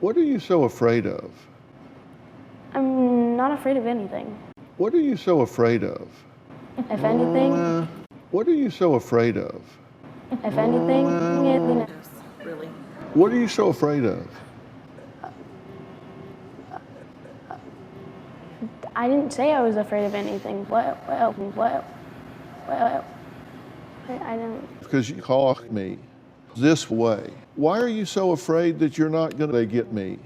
What are you so afraid of? I'm not afraid of anything. What are you so afraid of? If anything, What are you so afraid of? if anything, Really? What are you so afraid of? I didn't say I was afraid of anything. What? I didn't. Because you caught me this way. Why are you so afraid that you're not gonna get me?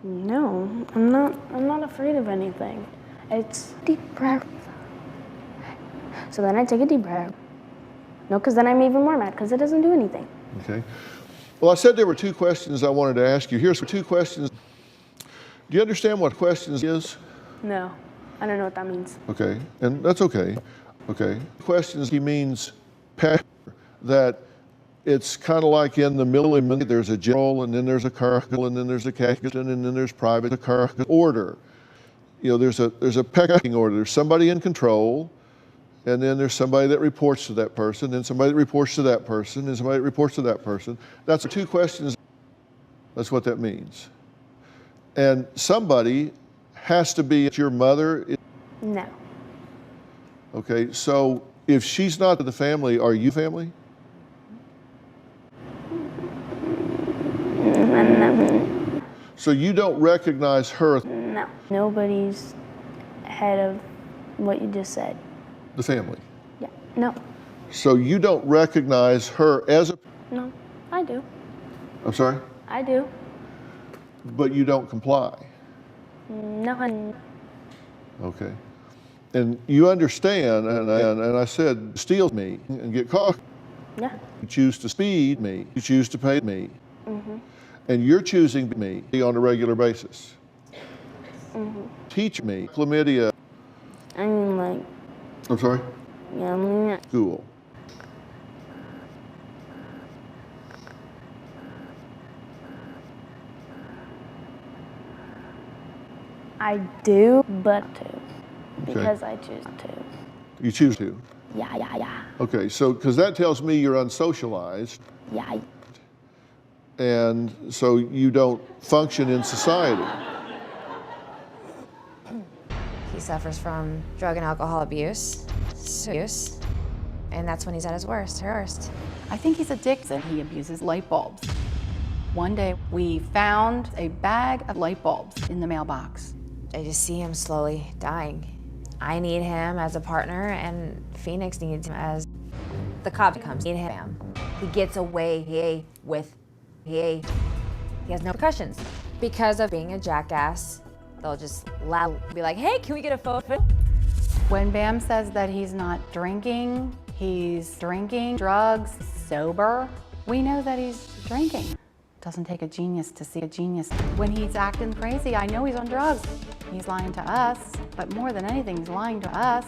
No, I'm not afraid of anything. It's deep breath. So then I take a deep breath. No, because then I'm even more mad because it doesn't do anything. Okay. Well, I said there were two questions I wanted to ask you. Here's two questions. Do you understand what questions is? No, I don't know what that means. Okay, and that's okay. Okay. Questions, he means that it's kind of like in the military, there's a general, and then there's a colonel, and then there's a captain, and then there's private order. You know, there's a pecking order. There's somebody in control, and then there's somebody that reports to that person, and somebody that reports to that person, and somebody that reports to that person. That's the two questions. That's what that means. And somebody has to be your mother. No. Okay, so if she's not the family, are you family? No. So you don't recognize her, No. Nobody's ahead of what you just said. the family. Yeah. No. So you don't recognize her as a, No. I do. I'm sorry, I do. but you don't comply. No. Okay. And you understand, and I said, steal me and get caught. Yeah. You choose to speed me, you choose to pay me. And you're choosing me on a regular basis. Teach me chlamydia. I mean, like, I'm sorry? yeah, I mean, School. I do, but to. Okay. Because I choose to. You choose to. Yeah. Okay, so, because that tells me you're unsocialized, Yeah. and so you don't function in society. He suffers from drug and alcohol abuse, and that's when he's at his worst. I think he's addicted. He abuses light bulbs. One day, we found a bag of light bulbs in the mailbox. I just see him slowly dying. I need him as a partner, and Phoenix needs him as the cop comes. Need him. He gets away with he has no repercussions because of being a jackass. They'll just be like, "Hey, can we get a photo?" When Bam says that he's not drinking, he's drinking drugs, sober, we know that he's drinking. Doesn't take a genius to see a genius. When he's acting crazy, I know he's on drugs. He's lying to us, but more than anything, he's lying to us.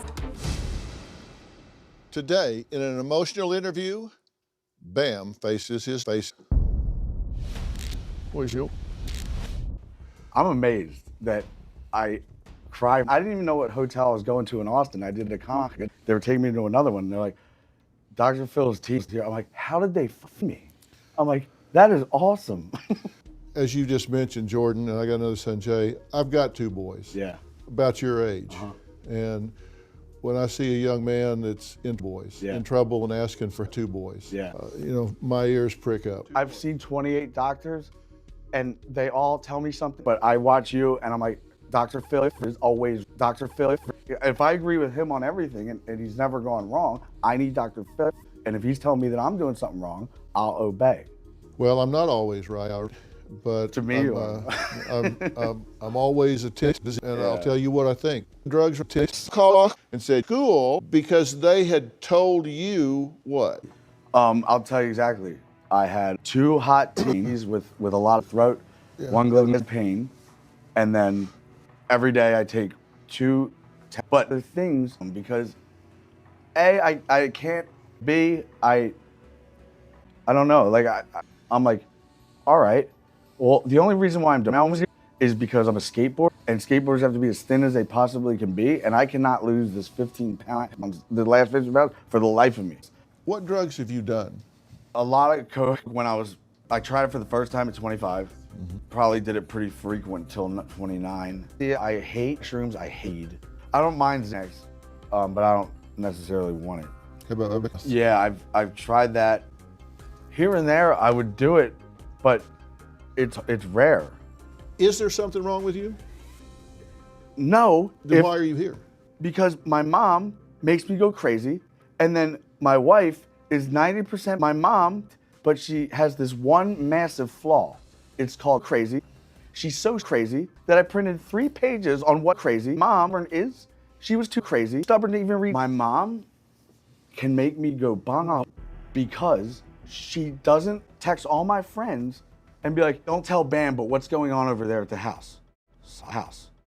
Today, in an emotional interview, Bam faces his face. What is you? I'm amazed that I cried. I didn't even know what hotel I was going to in Austin. I did a con. They were taking me to another one. They're like, Dr. Phil's teeth here. I'm like, how did they f me? I'm like, that is awesome. As you just mentioned, Jordan, and I got another son, Jay, I've got two boys. Yeah. About your age. And when I see a young man that's in boys, Yeah. in trouble and asking for two boys, Yeah. you know, my ears prick up. I've seen 28 doctors and they all tell me something, but I watch you and I'm like, Dr. Phil is always Dr. Phil. If I agree with him on everything and he's never gone wrong, I need Dr. Phil. And if he's telling me that I'm doing something wrong, I'll obey. Well, I'm not always right, but To me, you are. I'm always attentive, and I'll tell you what I think. Drugs were called and said, cool, because they had told you what? I'll tell you exactly. I had 2 hot teas with a lot of throat, 1 gluten pain, and then every day I take 2, but the things, because A, I can't, B, I don't know, like I'm like, all right, well, the only reason why I'm doing is because I'm a skateboarder, and skateboarders have to be as thin as they possibly can be, and I cannot lose this 15 pounds, the last 15 pounds, for the life of me. What drugs have you done? A lot of coke when I tried it for the first time at 25. Probably did it pretty frequent till 29. Yeah, I hate shrooms, I hate. I don't mind Xanax, but I don't necessarily want it. Kapow. Yeah, I've tried that. Here and there, I would do it, but it's rare. Is there something wrong with you? No, Then why are you here? because my mom makes me go crazy, and then my wife is 90% my mom, but she has this one massive flaw. It's called crazy. She's so crazy that I printed 3 pages on what crazy mom is. She was too crazy, stubborn to even read. My mom can make me go bang because she doesn't text all my friends and be like, don't tell Bam, but what's going on over there at the house?